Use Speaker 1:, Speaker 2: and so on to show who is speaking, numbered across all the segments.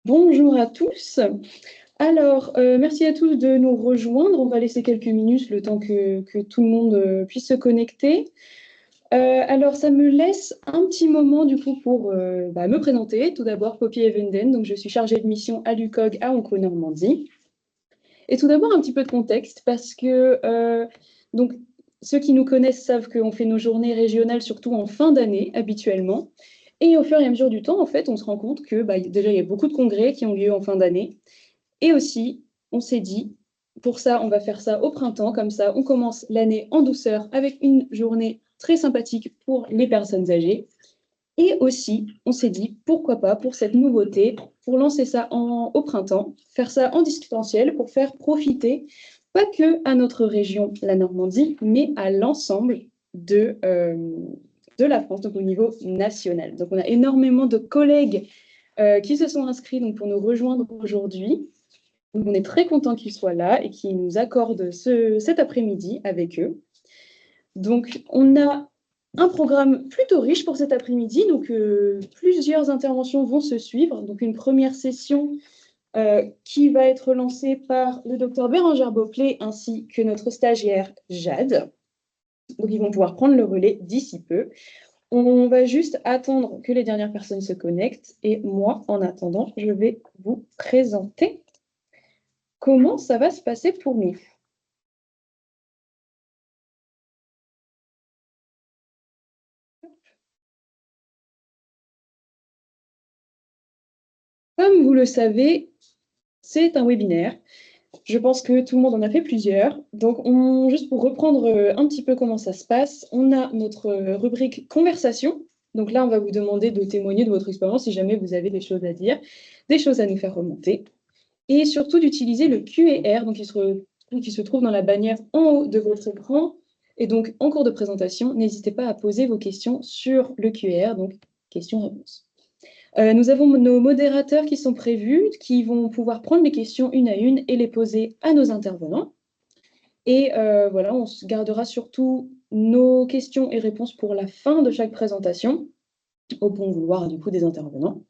Speaker 1: Bonjour à tous. Alors, merci à tous de nous rejoindre. On va laisser quelques minutes le temps que tout le monde puisse se connecter. Alors, ça me laisse un petit moment du coup pour me présenter. Tout d'abord, Poppy Evenden. Donc, je suis chargée de mission à l'UCOG à Onco-Normandie. Et tout d'abord, un petit peu de contexte parce que donc, ceux qui nous connaissent savent qu'on fait nos journées régionales surtout en fin d'année habituellement. Et au fur et à mesure du temps, en fait, on se rend compte que déjà, il y a beaucoup de congrès qui ont lieu en fin d'année. Et aussi, on s'est dit, pour ça, on va faire ça au printemps, comme ça, on commence l'année en douceur avec une journée très sympathique pour les personnes âgées. Et aussi, on s'est dit, pourquoi pas, pour cette nouveauté, pour lancer ça au printemps, faire ça en distanciel pour faire profiter, pas que à notre région, la Normandie, mais à l'ensemble de la France, donc au niveau national. Donc, on a énormément de collègues qui se sont inscrits donc, pour nous rejoindre aujourd'hui. Donc, on est très content qu'ils soient là et qu'ils nous accordent cet après-midi avec eux. Donc, on a un programme plutôt riche pour cet après-midi. Donc, plusieurs interventions vont se suivre. Donc, une première session qui va être lancée par le docteur Bérengère Beauclé ainsi que notre stagiaire Jade. Donc, ils vont pouvoir prendre le relais d'ici peu. On va juste attendre que les dernières personnes se connectent. Et moi, en attendant, je vais vous présenter comment ça va se passer pour nous. Comme vous le savez, c'est un webinaire. Je pense que tout le monde en a fait plusieurs. Donc, juste pour reprendre un petit peu comment ça se passe, on a notre rubrique conversation. Donc là, on va vous demander de témoigner de votre expérience si jamais vous avez des choses à dire, des choses à nous faire remonter. Et surtout d'utiliser le Q&R, donc qui se trouve dans la bannière en haut de votre écran. Et donc, en cours de présentation, n'hésitez pas à poser vos questions sur le Q&R, donc questions-réponses. Nous avons nos modérateurs qui sont prévus, qui vont pouvoir prendre les questions une à une et les poser à nos intervenants. Et voilà, on se gardera surtout nos questions et réponses pour la fin de chaque présentation, au bon vouloir du coup des intervenants.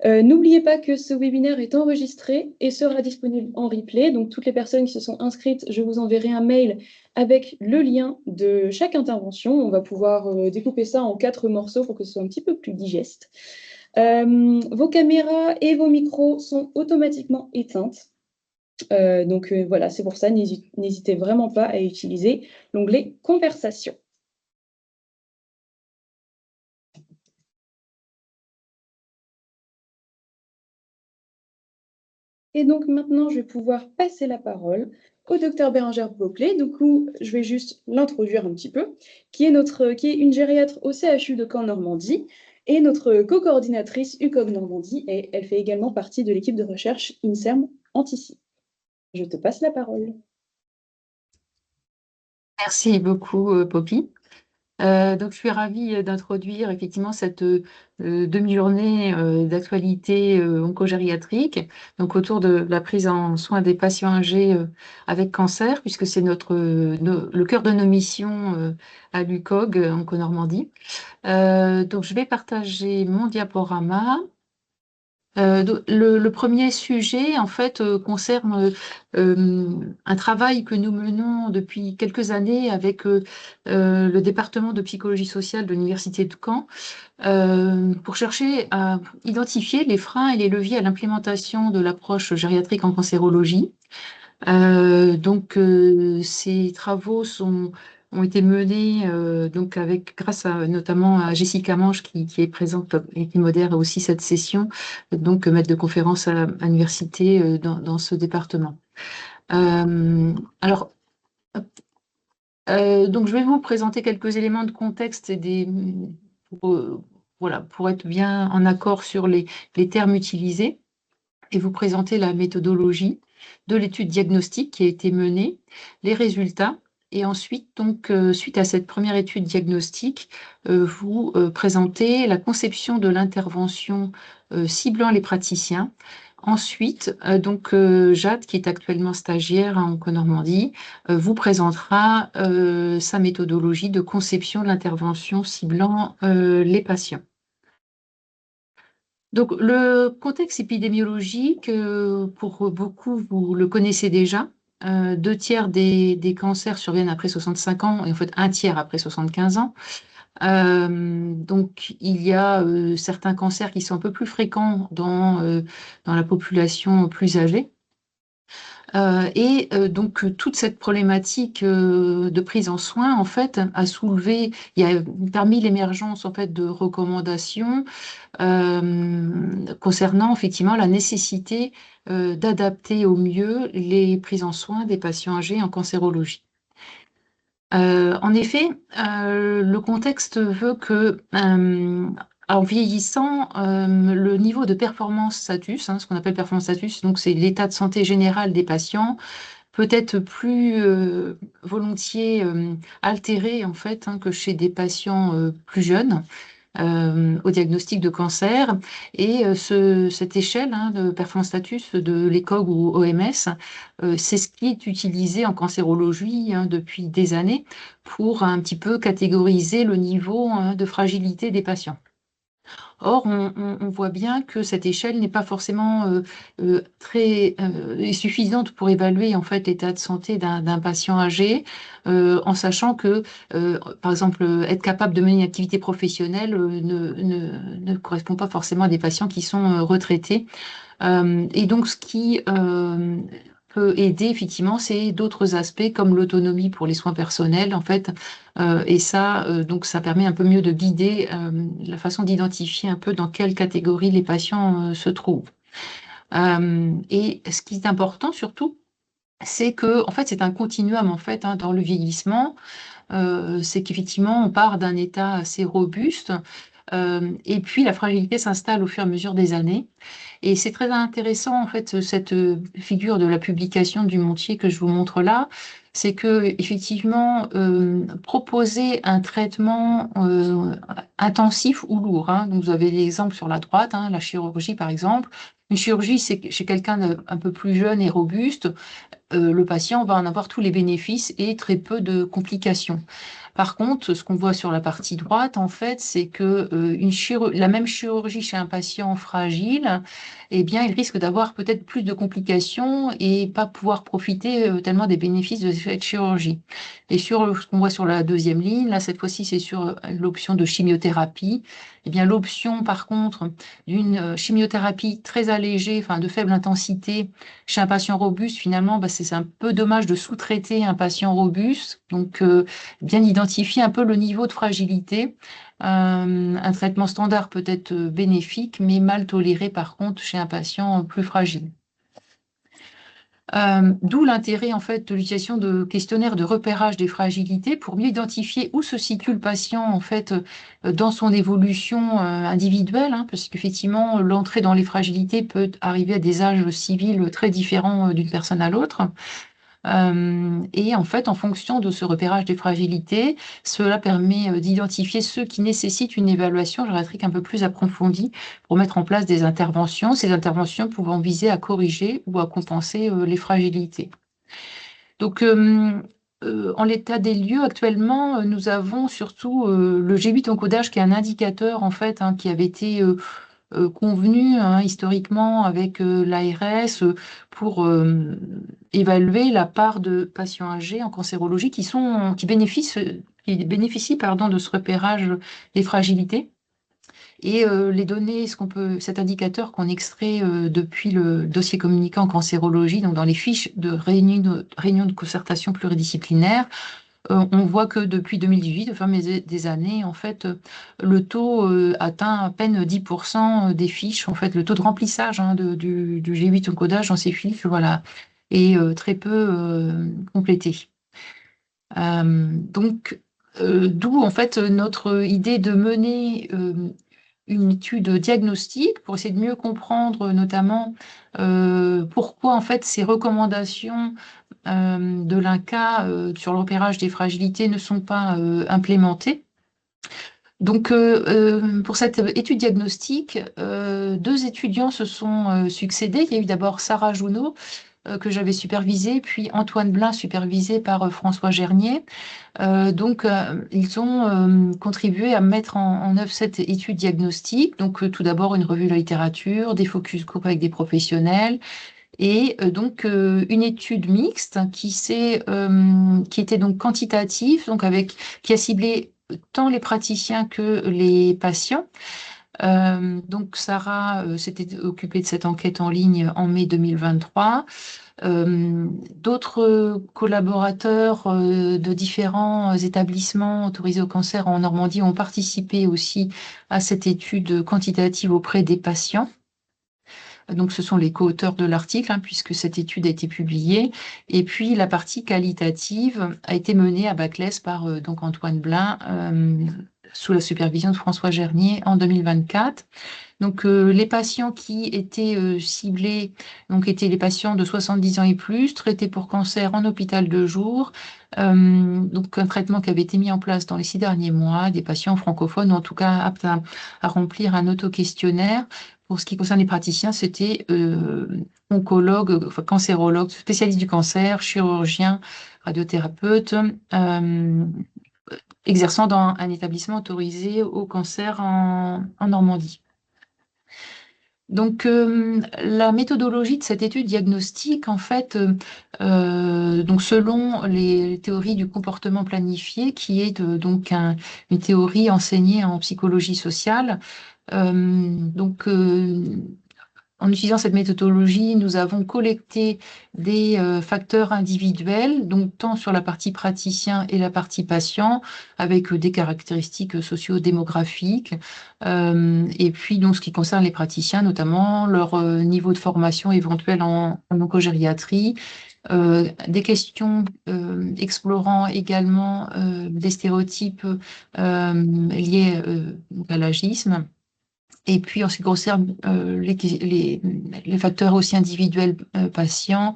Speaker 1: N'oubliez pas que ce webinaire est enregistré et sera disponible en replay. Donc, toutes les personnes qui se sont inscrites, je vous enverrai un mail avec le lien de chaque intervention. On va pouvoir découper ça en 4 morceaux pour que ce soit un petit peu plus digeste. Vos caméras et vos micros sont automatiquement éteintes. Donc voilà, c'est pour ça, n'hésitez vraiment pas à utiliser l'onglet Conversation. Et donc maintenant, je vais pouvoir passer la parole au docteur Bérengère Beauclé. Du coup, je vais juste l'introduire un petit peu, qui est une gériatre au CHU de Caen-Normandie et notre co-coordinatrice UCOG Normandie, et elle fait également partie de l'équipe de recherche INSERM Antici. Je te passe la parole.
Speaker 2: Merci beaucoup, Poppy. Donc, je suis ravie d'introduire effectivement cette demi-journée d'actualité oncogériatrique, donc autour de la prise en soin des patients âgés avec cancer, puisque c'est le cœur de nos missions à l'UCOG, Onco-Normandie. Donc, je vais partager mon diaporama. Le premier sujet, en fait, concerne un travail que nous menons depuis quelques années avec le département de psychologie sociale de l'Université de Caen pour chercher à identifier les freins et les leviers à l'implémentation de l'approche gériatrique en cancérologie. Ces travaux ont été menés grâce notamment à Jessica Manche qui est présente et qui modère aussi cette session, donc maître de conférence à l'université dans ce département. Euh, alors, donc je vais vous présenter quelques éléments de contexte pour, voilà, pour être bien en accord sur les termes utilisés et vous présenter la méthodologie de l'étude diagnostique qui a été menée, les résultats, et ensuite, donc, suite à cette première étude diagnostique, vous présenter la conception de l'intervention ciblant les praticiens. Ensuite, Jade, qui est actuellement stagiaire en Normandie, vous présentera sa méthodologie de conception de l'intervention ciblant les patients. Donc, le contexte épidémiologique, pour beaucoup, vous le connaissez déjà. 2 tiers des cancers surviennent après 65 ans et en fait 1 tiers après 75 ans. Donc, il y a certains cancers qui sont un peu plus fréquents dans la population plus âgée. Donc, toute cette problématique de prise en soin, en fait, a soulevé, il y a permis l'émergence, en fait, de recommandations concernant, effectivement, la nécessité d'adapter au mieux les prises en soin des patients âgés en cancérologie. En effet, le contexte veut que, en vieillissant, le niveau de performance status, ce qu'on appelle performance status, donc c'est l'état de santé général des patients, peut être plus volontiers altéré en fait que chez des patients plus jeunes au diagnostic de cancer. Et cette échelle de performance status de l'ECOG ou OMS, c'est ce qui est utilisé en cancérologie depuis des années pour un petit peu catégoriser le niveau de fragilité des patients. Or, on voit bien que cette échelle n'est pas forcément très suffisante pour évaluer en fait l'état de santé d'un patient âgé, en sachant que, par exemple, être capable de mener une activité professionnelle ne correspond pas forcément à des patients qui sont retraités. Et donc, ce qui peut aider, effectivement, c'est d'autres aspects comme l'autonomie pour les soins personnels, en fait. Et ça, donc, ça permet un peu mieux de guider la façon d'identifier un peu dans quelle catégorie les patients se trouvent. Et ce qui est important, surtout, c'est que, en fait, c'est un continuum, en fait, dans le vieillissement. C'est qu'effectivement, on part d'un état assez robuste, et puis la fragilité s'installe au fur et à mesure des années. Et c'est très intéressant, en fait, cette figure de la publication du Montier que je vous montre là, c'est que effectivement, proposer un traitement intensif ou lourd, donc vous avez l'exemple sur la droite, la chirurgie par exemple. Une chirurgie, c'est chez quelqu'un d'un peu plus jeune et robuste, le patient va en avoir tous les bénéfices et très peu de complications. Par contre, ce qu'on voit sur la partie droite, en fait, c'est que la même chirurgie chez un patient fragile, eh bien, il risque d'avoir peut-être plus de complications et pas pouvoir profiter tellement des bénéfices de cette chirurgie. Et sur ce qu'on voit sur la deuxième ligne, là, cette fois-ci, c'est sur l'option de chimiothérapie. Eh bien, l'option, par contre, d'une chimiothérapie très allégée, enfin de faible intensité, chez un patient robuste, finalement, c'est un peu dommage de sous-traiter un patient robuste. Donc, bien identifier un peu le niveau de fragilité. Un traitement standard peut être bénéfique, mais mal toléré par contre chez un patient plus fragile. D'où l'intérêt en fait de l'utilisation de questionnaires de repérage des fragilités pour mieux identifier où se situe le patient en fait dans son évolution individuelle, parce qu'effectivement l'entrée dans les fragilités peut arriver à des âges civils très différents d'une personne à l'autre. Et en fait, en fonction de ce repérage des fragilités, cela permet d'identifier ceux qui nécessitent une évaluation gériatrique un peu plus approfondie pour mettre en place des interventions, ces interventions pouvant viser à corriger ou à compenser les fragilités. Donc, en l'état des lieux, actuellement, nous avons surtout le G8 encodage, qui est un indicateur en fait, qui avait été convenu historiquement avec l'ARS pour évaluer la part de patients âgés en cancérologie qui bénéficient de ce repérage des fragilités. Et les données, cet indicateur qu'on extrait depuis le dossier communicant en cancérologie, donc dans les fiches de réunion de concertation pluridisciplinaire, on voit que depuis 2018, au fur et à mesure des années, en fait, le taux atteint à peine 10% des fiches. En fait, le taux de remplissage du G8 encodage dans ces fiches, voilà, est très peu complété. Donc, d'où en fait notre idée de mener une étude diagnostique pour essayer de mieux comprendre notamment pourquoi en fait ces recommandations de l'INCa sur le repérage des fragilités ne sont pas implémentées. Donc, pour cette étude diagnostique, 2 étudiants se sont succédés. Il y a eu d'abord Sarah Jounot, que j'avais supervisé, puis Antoine Blin, supervisé par François Gernier. Ils ont contribué à mettre en œuvre cette étude diagnostique. Tout d'abord, une revue de la littérature, des focus group avec des professionnels, et une étude mixte qui était donc quantitative, qui a ciblé tant les praticiens que les patients. Sarah s'était occupée de cette enquête en ligne en mai 2023. D'autres collaborateurs de différents établissements autorisés au cancer en Normandie ont participé aussi à cette étude quantitative auprès des patients. Donc, ce sont les co-auteurs de l'article, hein, puisque cette étude a été publiée. Et puis, la partie qualitative a été menée à Baclès par Antoine Blin, sous la supervision de François Gernier en 2024. Les patients qui étaient ciblés étaient les patients de 70 ans et plus, traités pour cancer en hôpital de jour. Un traitement qui avait été mis en place dans les 6 derniers mois, des patients francophones, ou en tout cas aptes à remplir un auto-questionnaire. Pour ce qui concerne les praticiens, c'était oncologues, cancérologues, spécialistes du cancer, chirurgiens, radiothérapeutes, exerçant dans un établissement autorisé au cancer en Normandie. La méthodologie de cette étude diagnostique, en fait, selon les théories du comportement planifié, qui est une théorie enseignée en psychologie sociale, en utilisant cette méthodologie, nous avons collecté des facteurs individuels, tant sur la partie praticien et la partie patient, avec des caractéristiques socio-démographiques. Et puis, ce qui concerne les praticiens, notamment leur niveau de formation éventuel en oncogériatrie, des questions explorant également des stéréotypes liés à l'agisme. Et puis, en ce qui concerne les facteurs aussi individuels patients,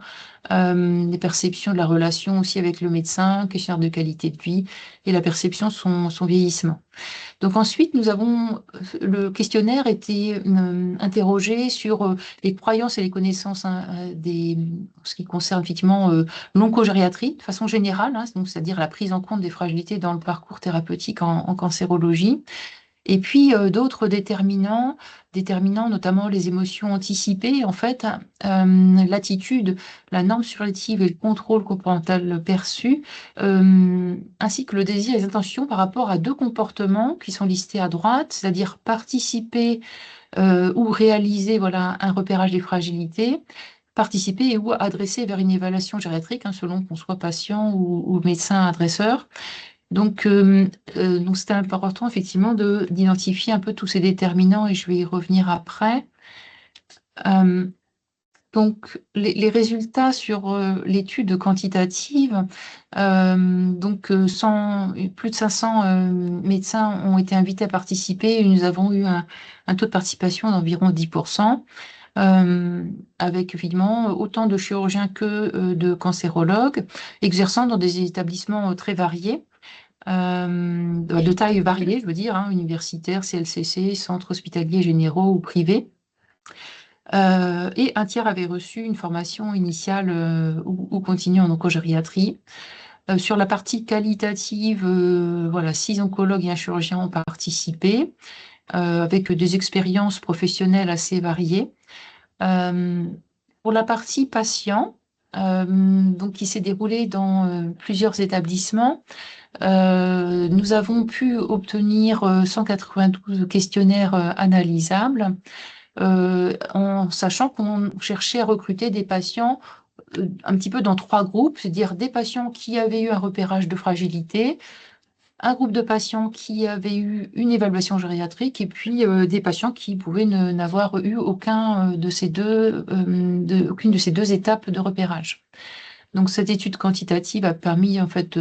Speaker 2: les perceptions de la relation aussi avec le médecin, questionnaire de qualité de vie et la perception de son vieillissement. Ensuite, le questionnaire était interrogé sur les croyances et les connaissances ce qui concerne effectivement l'oncogériatrie de façon générale, hein, c'est-à-dire la prise en compte des fragilités dans le parcours thérapeutique en cancérologie. Et puis, d'autres déterminants, notamment les émotions anticipées, en fait, l'attitude, la norme subjective et le contrôle comportemental perçu, ainsi que le désir et les intentions par rapport à 2 comportements qui sont listés à droite, c'est-à-dire participer ou réaliser un repérage des fragilités, participer ou adresser vers une évaluation gériatrique, hein, selon qu'on soit patient ou médecin adresseur. C'était important effectivement d'identifier un peu tous ces déterminants et je vais y revenir après. Les résultats sur l'étude quantitative, plus de 500 médecins ont été invités à participer et nous avons eu un taux de participation d'environ 10%. Avec évidemment autant de chirurgiens que de cancérologues, exerçant dans des établissements très variés. De taille variée, je veux dire, hein, universitaires, CLCC, centres hospitaliers généraux ou privés. Et un tiers avait reçu une formation initiale ou continue en oncogériatrie. Sur la partie qualitative, 6 oncologues et un chirurgien ont participé, avec des expériences professionnelles assez variées. Pour la partie patient, qui s'est déroulée dans plusieurs établissements, nous avons pu obtenir 192 questionnaires analysables, en sachant qu'on cherchait à recruter des patients un petit peu dans 3 groupes, c'est-à-dire des patients qui avaient eu un repérage de fragilité, un groupe de patients qui avaient eu une évaluation gériatrique et puis des patients qui pouvaient n'avoir eu aucune de ces 2 étapes de repérage. Cette étude quantitative a permis en fait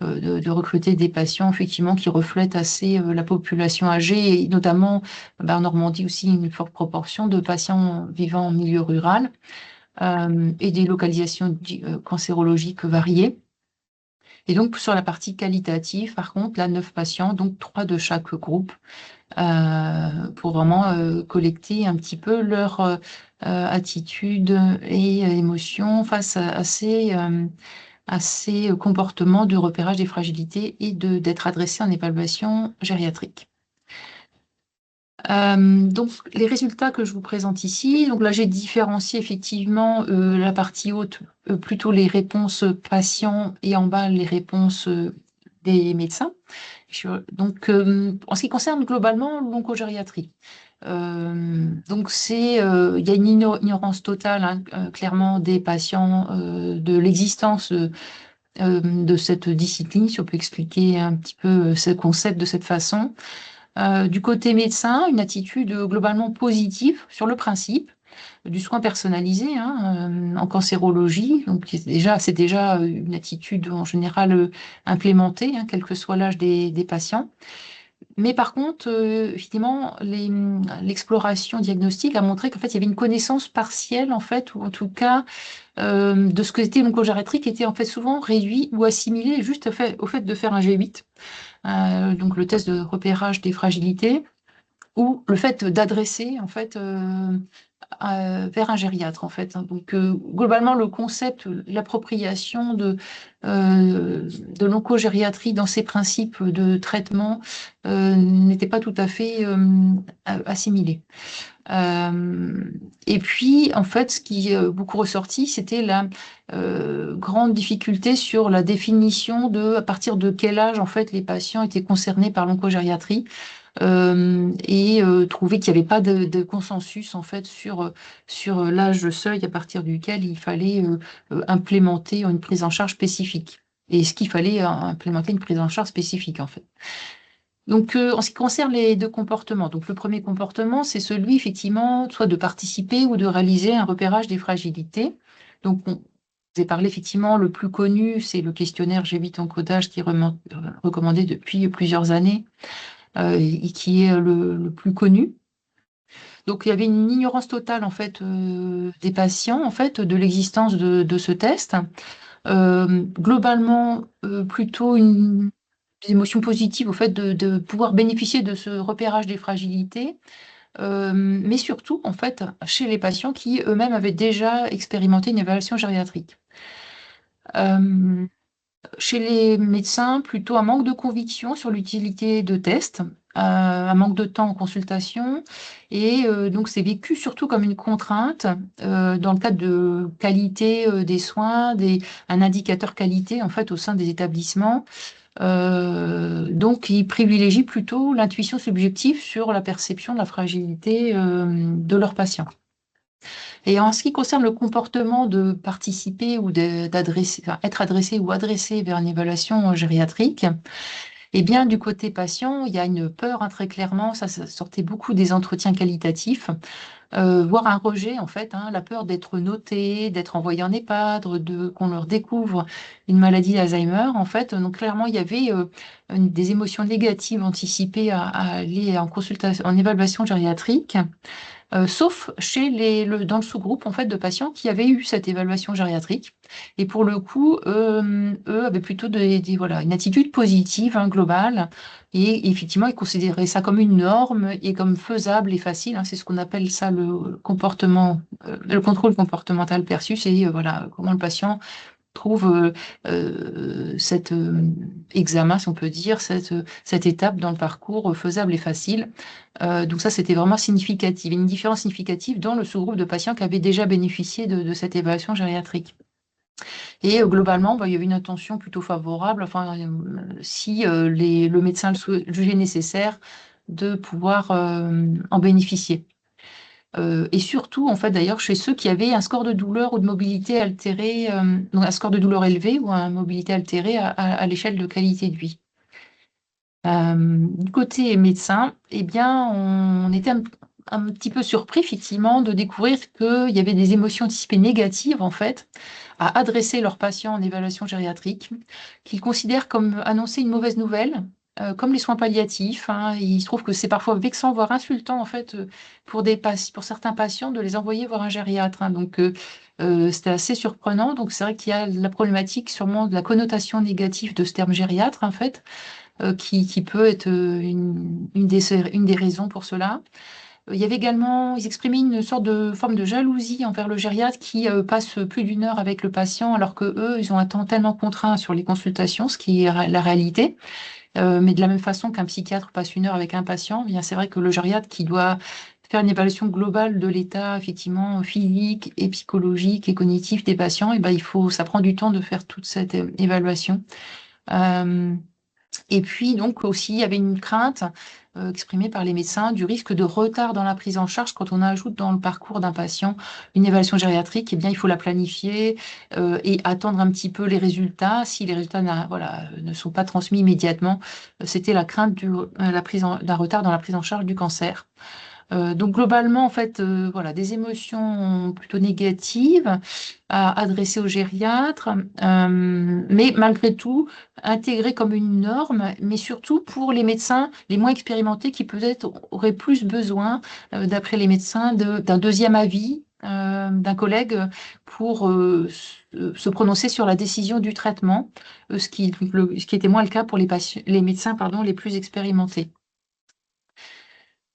Speaker 2: de recruter des patients effectivement qui reflètent assez la population âgée et notamment en Normandie aussi une forte proportion de patients vivant en milieu rural et des localisations cancérologiques variées. Et donc, sur la partie qualitative, par contre, là, 9 patients, donc 3 de chaque groupe, pour vraiment collecter un petit peu leur attitude et émotions face à ces comportements de repérage des fragilités et d'être adressés en évaluation gériatrique. Donc, les résultats que je vous présente ici, donc là j'ai différencié effectivement la partie haute, plutôt les réponses patients et en bas les réponses des médecins. Donc, en ce qui concerne globalement l'oncogériatrie, donc il y a une ignorance totale, hein, clairement, des patients de l'existence de cette discipline, si on peut expliquer un petit peu ce concept de cette façon. Du côté médecin, une attitude globalement positive sur le principe du soin personnalisé, hein, en cancérologie. Donc, c'est déjà une attitude en général implémentée, hein, quel que soit l'âge des patients. Mais par contre, effectivement, l'exploration diagnostique a montré qu'en fait, il y avait une connaissance partielle, en fait, ou en tout cas, de ce que était l'oncogériatrie, qui était en fait souvent réduit ou assimilé juste au fait de faire un G8, donc le test de repérage des fragilités, ou le fait d'adresser, en fait, vers un gériatre, en fait. Donc, globalement, le concept, l'appropriation de l'oncogériatrie dans ses principes de traitement n'était pas tout à fait assimilé. Et puis, en fait, ce qui est beaucoup ressorti, c'était la grande difficulté sur la définition de à partir de quel âge, en fait, les patients étaient concernés par l'oncogériatrie. Et trouver qu'il n'y avait pas de consensus en fait sur l'âge seuil à partir duquel il fallait implémenter une prise en charge spécifique. Et ce qu'il fallait implémenter une prise en charge spécifique en fait. Donc, en ce qui concerne les deux comportements, donc le premier comportement, c'est celui effectivement soit de participer ou de réaliser un repérage des fragilités. Donc, on vous ai parlé effectivement, le plus connu, c'est le questionnaire G8 encodage qui est recommandé depuis plusieurs années et qui est le plus connu. Donc, il y avait une ignorance totale en fait des patients en fait de l'existence de ce test. Globalement, plutôt des émotions positives au fait de pouvoir bénéficier de ce repérage des fragilités, mais surtout en fait chez les patients qui eux-mêmes avaient déjà expérimenté une évaluation gériatrique. Chez les médecins, plutôt un manque de conviction sur l'utilité de tests, un manque de temps en consultation, et donc c'est vécu surtout comme une contrainte dans le cadre de qualité des soins, un indicateur qualité en fait au sein des établissements. Donc, ils privilégient plutôt l'intuition subjective sur la perception de la fragilité de leurs patients. Et en ce qui concerne le comportement de participer ou d'adresser, enfin, être adressé ou adressé vers une évaluation gériatrique, eh bien, du côté patient, il y a une peur, hein, très clairement, ça sortait beaucoup des entretiens qualitatifs, voire un rejet, en fait, hein, la peur d'être noté, d'être envoyé en EHPAD, qu'on leur découvre une maladie d'Alzheimer, en fait. Donc, clairement, il y avait des émotions négatives anticipées à aller en consultation, en évaluation gériatrique. Sauf dans le sous-groupe en fait, de patients qui avaient eu cette évaluation gériatrique. Et pour le coup, eux avaient plutôt voilà, une attitude positive, hein, globale. Et effectivement, ils considéraient ça comme une norme et comme faisable et facile, hein. C'est ce qu'on appelle ça le contrôle comportemental perçu. C'est voilà, comment le patient trouve cet examen, si on peut dire, cette étape dans le parcours faisable et facile. Donc ça, c'était vraiment significatif. Une différence significative dans le sous-groupe de patients qui avaient déjà bénéficié de cette évaluation gériatrique. Et globalement, il y avait une attention plutôt favorable, enfin, si le médecin le jugeait nécessaire, de pouvoir en bénéficier. Et surtout, en fait, d'ailleurs, chez ceux qui avaient un score de douleur ou de mobilité altérée, donc un score de douleur élevé ou une mobilité altérée à l'échelle de qualité de vie. Du côté médecin, eh bien, on était un petit peu surpris, effectivement, de découvrir qu'il y avait des émotions anticipées négatives, en fait, à adresser leurs patients en évaluation gériatrique, qu'ils considèrent comme annoncer une mauvaise nouvelle, comme les soins palliatifs, hein. Il se trouve que c'est parfois vexant, voire insultant, en fait, pour certains patients, de les envoyer voir un gériatre, hein. Donc, c'était assez surprenant. Donc, c'est vrai qu'il y a la problématique sûrement de la connotation négative de ce terme gériatre, en fait, qui peut être une des raisons pour cela. Il y avait également, ils exprimaient une sorte de forme de jalousie envers le gériatre qui passe plus d'une heure avec le patient, alors que eux, ils ont un temps tellement contraint sur les consultations, ce qui est la réalité. Mais de la même façon qu'un psychiatre passe une heure avec un patient, eh bien c'est vrai que le gériatre qui doit faire une évaluation globale de l'état effectivement physique et psychologique et cognitif des patients, et ben ça prend du temps de faire toute cette évaluation. Euh, et puis, donc, aussi, il y avait une crainte exprimée par les médecins du risque de retard dans la prise en charge quand on ajoute dans le parcours d'un patient une évaluation gériatrique. Eh bien, il faut la planifier et attendre un petit peu les résultats. Si les résultats ne sont pas transmis immédiatement, c'était la crainte d'un retard dans la prise en charge du cancer. Donc globalement, en fait, voilà, des émotions plutôt négatives à adresser au gériatre, mais malgré tout intégrées comme une norme, mais surtout pour les médecins les moins expérimentés qui peut-être auraient plus besoin, d'après les médecins, d'un deuxième avis. D'un collègue pour se prononcer sur la décision du traitement, ce qui était moins le cas pour les médecins pardon, les plus expérimentés.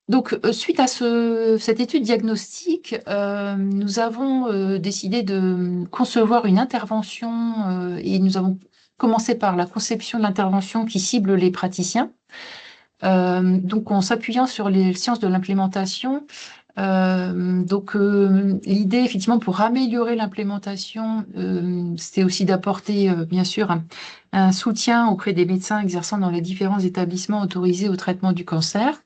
Speaker 2: Donc, suite à cette étude diagnostique, nous avons décidé de concevoir une intervention et nous avons commencé par la conception de l'intervention qui cible les praticiens. Donc, en s'appuyant sur les sciences de l'implémentation, l'idée, effectivement, pour améliorer l'implémentation, c'était aussi d'apporter, bien sûr, un soutien auprès des médecins exerçant dans les différents établissements autorisés au traitement du cancer.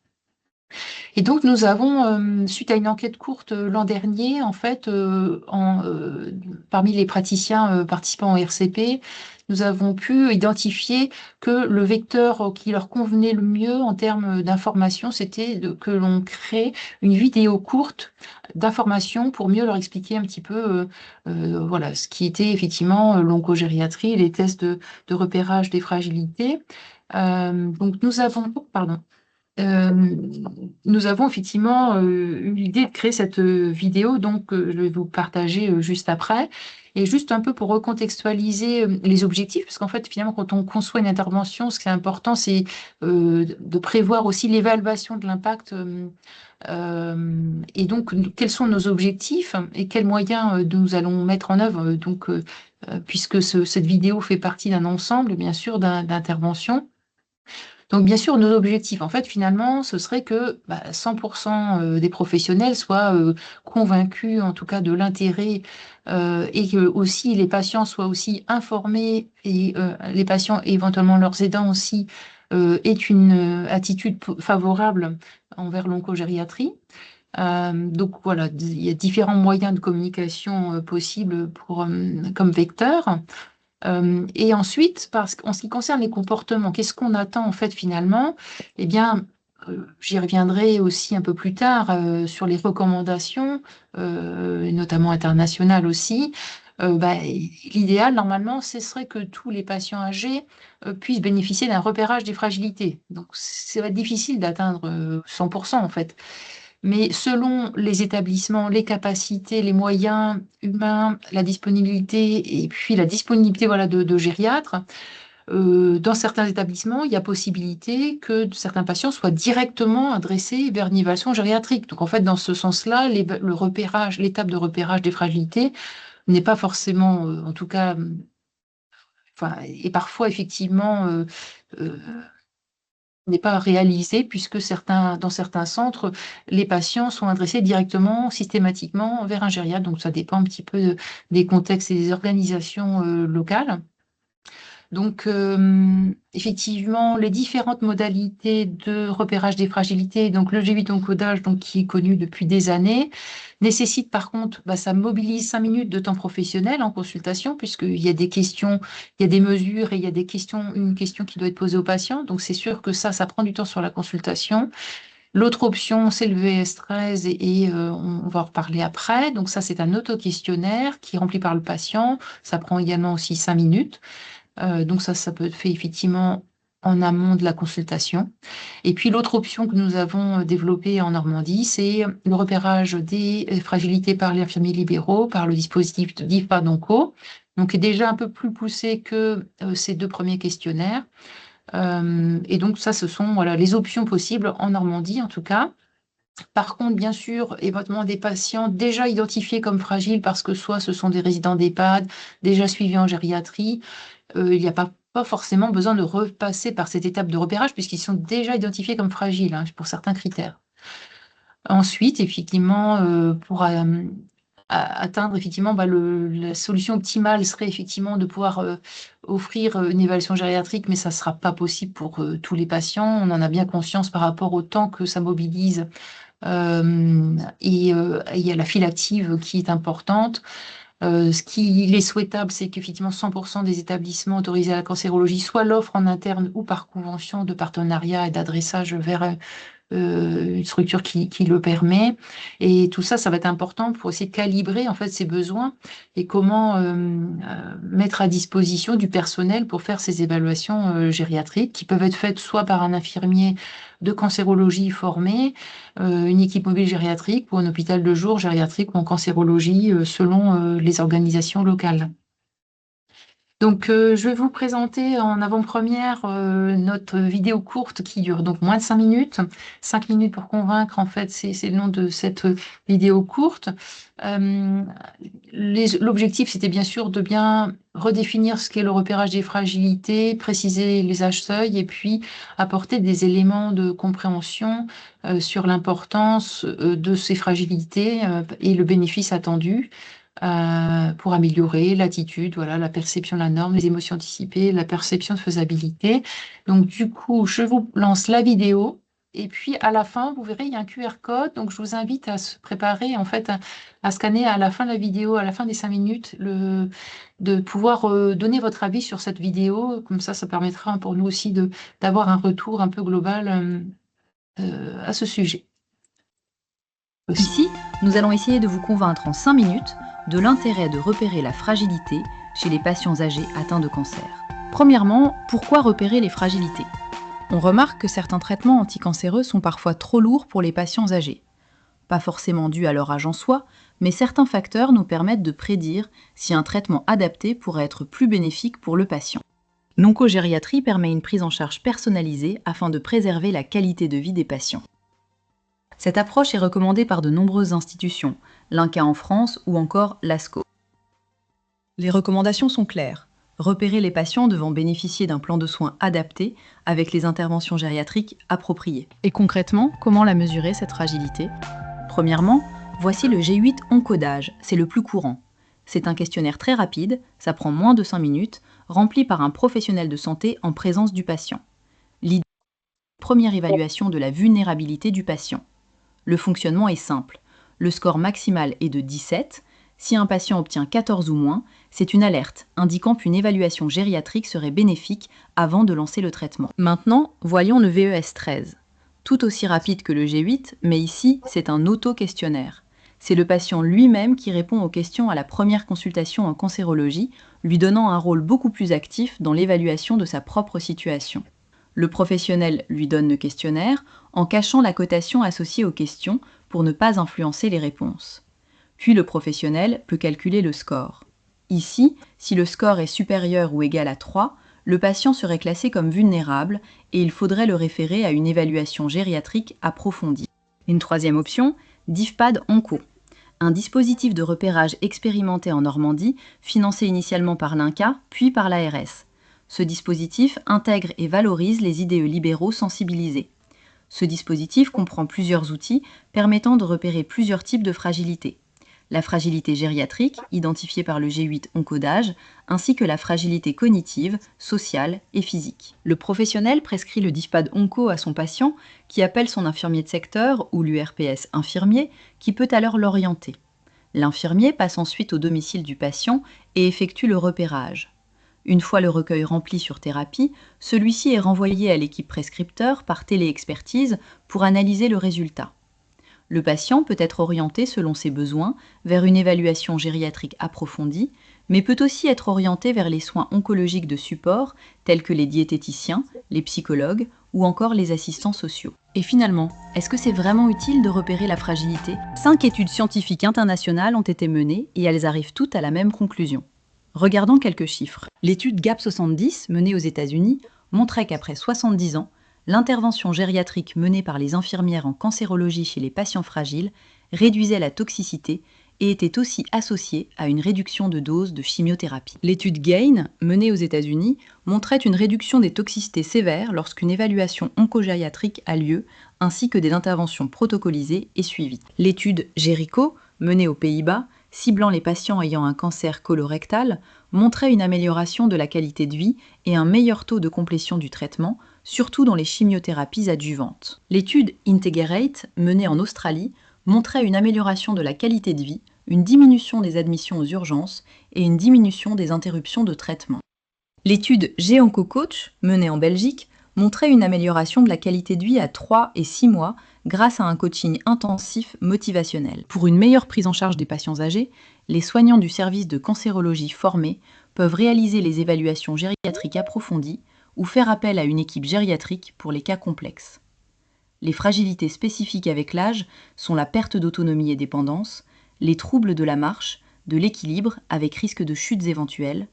Speaker 2: Et donc, nous avons, suite à une enquête courte l'an dernier, en fait, parmi les praticiens participants au RCP, nous avons pu identifier que le vecteur qui leur convenait le mieux en termes d'information, c'était que l'on crée une vidéo courte d'information pour mieux leur expliquer un petit peu voilà, ce qui était effectivement l'oncogériatrie, les tests de repérage des fragilités. Donc, euh, nous avons effectivement eu l'idée de créer cette vidéo, donc je vais vous partager juste après. Et juste un peu pour recontextualiser les objectifs, parce qu'en fait, finalement, quand on conçoit une intervention, ce qui est important, c'est de prévoir aussi l'évaluation de l'impact. Et donc, quels sont nos objectifs et quels moyens nous allons mettre en œuvre, puisque cette vidéo fait partie d'un ensemble, bien sûr, d'interventions. Donc, bien sûr, nos objectifs, en fait, finalement, ce serait que 100% des professionnels soient convaincus, en tout cas, de l'intérêt et que aussi les patients soient aussi informés et les patients et éventuellement leurs aidants aussi aient une attitude favorable envers l'oncogériatrie. Donc voilà, il y a différents moyens de communication possibles comme vecteur. Et ensuite, en ce qui concerne les comportements, qu'est-ce qu'on attend en fait finalement? Eh bien, j'y reviendrai aussi un peu plus tard sur les recommandations, notamment internationales aussi. L'idéal, normalement, ce serait que tous les patients âgés puissent bénéficier d'un repérage des fragilités. Donc, ça va être difficile d'atteindre 100% en fait. Mais selon les établissements, les capacités, les moyens humains, la disponibilité et puis la disponibilité voilà, de gériatres, dans certains établissements, il y a possibilité que certains patients soient directement adressés vers une évaluation gériatrique. Donc en fait, dans ce sens-là, l'étape de repérage des fragilités n'est pas forcément, en tout cas, enfin, et parfois effectivement euh, n'est pas réalisé puisque dans certains centres, les patients sont adressés directement, systématiquement vers un gériatre. Donc ça dépend un petit peu des contextes et des organisations locales. Donc, effectivement, les différentes modalités de repérage des fragilités, donc le G8 donc, qui est connu depuis des années, nécessite par contre, ça mobilise 5 minutes de temps professionnel en consultation, puisqu'il y a des questions, il y a des mesures et il y a une question qui doit être posée au patient. Donc, c'est sûr que ça prend du temps sur la consultation. L'autre option, c'est le VS13 on va en reparler après. Donc, ça, c'est un auto-questionnaire qui est rempli par le patient. Ça prend également aussi 5 minutes. Donc ça peut être fait effectivement en amont de la consultation. Et puis l'autre option que nous avons développée en Normandie, c'est le repérage des fragilités par les infirmiers libéraux, par le dispositif de DIFPAD-ONCO, donc qui est déjà un peu plus poussé que ces 2 premiers questionnaires. Et donc ça, ce sont voilà, les options possibles en Normandie en tout cas. Par contre, bien sûr, éventuellement des patients déjà identifiés comme fragiles parce que soit ce sont des résidents d'EHPAD, déjà suivis en gériatrie, il n'y a pas forcément besoin de repasser par cette étape de repérage puisqu'ils sont déjà identifiés comme fragiles pour certains critères. Ensuite, effectivement, pour atteindre effectivement la solution optimale serait effectivement de pouvoir offrir une évaluation gériatrique, mais ça ne sera pas possible pour tous les patients. On en a bien conscience par rapport au temps que ça mobilise. Et il y a la file active qui est importante. Ce qu'il est souhaitable, c'est qu'effectivement 100% des établissements autorisés à la cancérologie soit l'offre en interne ou par convention de partenariat et d'adressage vers une structure qui le permet. Et tout ça, ça va être important pour essayer de calibrer en fait ces besoins et comment mettre à disposition du personnel pour faire ces évaluations gériatriques qui peuvent être faites soit par un infirmier de cancérologie formé, une équipe mobile gériatrique ou un hôpital de jour gériatrique ou en cancérologie selon les organisations locales. Donc, je vais vous présenter en avant-première notre vidéo courte qui dure donc moins de 5 minutes. 5 minutes pour convaincre, en fait, c'est le nom de cette vidéo courte. L'objectif, c'était bien sûr de bien redéfinir ce qu'est le repérage des fragilités, préciser les âges seuils et puis apporter des éléments de compréhension sur l'importance de ces fragilités et le bénéfice attendu pour améliorer l'attitude, voilà, la perception de la norme, les émotions anticipées, la perception de faisabilité. Donc, du coup, je vous lance la vidéo. Et puis, à la fin, vous verrez, il y a un QR code. Donc, je vous invite à se préparer, en fait, à scanner à la fin de la vidéo, à la fin des 5 minutes, de pouvoir donner votre avis sur cette vidéo. Comme ça permettra pour nous aussi d'avoir un retour un peu global à ce sujet.
Speaker 3: Ici, nous allons essayer de vous convaincre en 5 minutes de l'intérêt de repérer la fragilité chez les patients âgés atteints de cancer. Premièrement, pourquoi repérer les fragilités ? On remarque que certains traitements anticancéreux sont parfois trop lourds pour les patients âgés. Pas forcément dû à leur âge en soi, mais certains facteurs nous permettent de prédire si un traitement adapté pourrait être plus bénéfique pour le patient. L'oncogériatrie permet une prise en charge personnalisée afin de préserver la qualité de vie des patients. Cette approche est recommandée par de nombreuses institutions, l'INCa en France ou encore l'ASCO. Les recommandations sont claires. Repérer les patients devant bénéficier d'un plan de soins adapté avec les interventions gériatriques appropriées. Et concrètement, comment la mesurer cette fragilité ? Premièrement, voici le G8 Oncodage, c'est le plus courant. C'est un questionnaire très rapide, ça prend moins de 5 minutes, rempli par un professionnel de santé en présence du patient. L'idée est une première évaluation de la vulnérabilité du patient. Le fonctionnement est simple. Le score maximal est de 17. Si un patient obtient 14 ou moins, c'est une alerte indiquant qu'une évaluation gériatrique serait bénéfique avant de lancer le traitement. Maintenant, voyons le VES 13. Tout aussi rapide que le G8, mais ici, c'est un auto-questionnaire. C'est le patient lui-même qui répond aux questions à la première consultation en cancérologie, lui donnant un rôle beaucoup plus actif dans l'évaluation de sa propre situation. Le professionnel lui donne le questionnaire en cachant la cotation associée aux questions pour ne pas influencer les réponses. Puis le professionnel peut calculer le score. Ici, si le score est supérieur ou égal à 3, le patient serait classé comme vulnérable et il faudrait le référer à une évaluation gériatrique approfondie. Une troisième option, DIFPAD-ONCO. Un dispositif de repérage expérimenté en Normandie, financé initialement par l'INCa, puis par l'ARS. Ce dispositif intègre et valorise les IDE libéraux sensibilisés. Ce dispositif comprend plusieurs outils permettant de repérer plusieurs types de fragilités. La fragilité gériatrique, identifiée par le G8 Oncodage, ainsi que la fragilité cognitive, sociale et physique. Le professionnel prescrit le DIFPAD-ONCO à son patient, qui appelle son infirmier de secteur ou l'URPS infirmier, qui peut alors l'orienter. L'infirmier passe ensuite au domicile du patient et effectue le repérage. Une fois le recueil rempli sur thérapie, celui-ci est renvoyé à l'équipe prescripteur par téléexpertise pour analyser le résultat. Le patient peut être orienté selon ses besoins vers une évaluation gériatrique approfondie, mais peut aussi être orientée vers les soins oncologiques de support, tels que les diététiciens, les psychologues ou encore les assistants sociaux. Et finalement, est-ce que c'est vraiment utile de repérer la fragilité ? 5 études scientifiques internationales ont été menées et elles arrivent toutes à la même conclusion. Regardons quelques chiffres. L'étude GAP70, menée aux États-Unis, montrait qu'après 70 ans, l'intervention gériatrique menée par les infirmières en cancérologie chez les patients fragiles réduisait la toxicité et était aussi associée à une réduction de dose de chimiothérapie. L'étude GAIN, menée aux États-Unis, montrait une réduction des toxicités sévères lorsqu'une évaluation oncogériatrique a lieu, ainsi que des interventions protocolisées et suivies. L'étude GERICO, menée aux Pays-Bas, ciblant les patients ayant un cancer colorectal, montrait une amélioration de la qualité de vie et un meilleur taux de complétion du traitement, surtout dans les chimiothérapies adjuvantes. L'étude INTEGRATE, menée en Australie, montrait une amélioration de la qualité de vie, une diminution des admissions aux urgences et une diminution des interruptions de traitement. L'étude GEOncoCoach, menée en Belgique, montrait une amélioration de la qualité de vie à 3 et 6 mois grâce à un coaching intensif motivationnel. Pour une meilleure prise en charge des patients âgés, les soignants du service de cancérologie formés peuvent réaliser les évaluations gériatriques approfondies ou faire appel à une équipe gériatrique pour les cas complexes. Les fragilités spécifiques avec l'âge sont la perte d'autonomie et dépendance, les troubles de la marche, de l'équilibre avec risque de chutes éventuelles,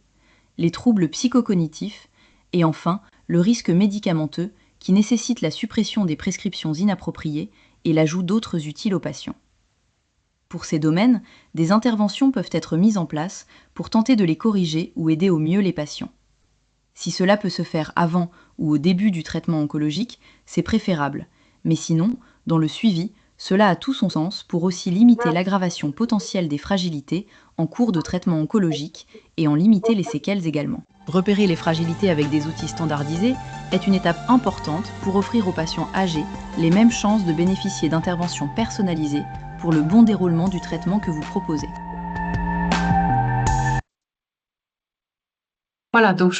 Speaker 3: les troubles psychocognitifs et enfin le risque médicamenteux qui nécessite la suppression des prescriptions inappropriées et l'ajout d'autres utiles aux patients. Pour ces domaines, des interventions peuvent être mises en place pour tenter de les corriger ou aider au mieux les patients. Si cela peut se faire avant ou au début du traitement oncologique, c'est préférable, mais sinon, dans le suivi, cela a tout son sens pour aussi limiter l'aggravation potentielle des fragilités en cours de traitement oncologique et en limiter les séquelles également. Repérer les fragilités avec des outils standardisés est une étape importante pour offrir aux patients âgés les mêmes chances de bénéficier d'interventions personnalisées pour le bon déroulement du traitement que vous proposez.
Speaker 2: Voilà, donc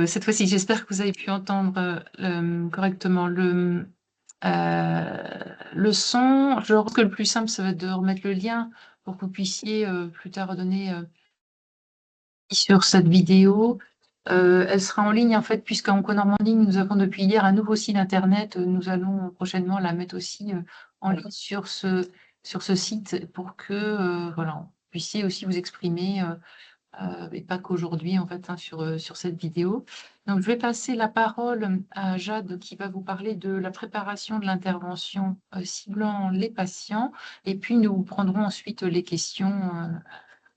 Speaker 2: cette fois-ci, j'espère que vous avez pu entendre correctement le son. Je pense que le plus simple, ça va être de remettre le lien pour que vous puissiez plus tard redonner sur cette vidéo. Elle sera en ligne, en fait, puisqu'en Normandie, nous avons depuis hier un nouveau site internet. Nous allons prochainement la mettre aussi en ligne sur ce site pour que voilà, vous puissiez aussi vous exprimer, et pas qu'aujourd'hui, en fait, sur cette vidéo. Donc, je vais passer la parole à Jade qui va vous parler de la préparation de l'intervention ciblant les patients. Et puis, nous prendrons ensuite les questions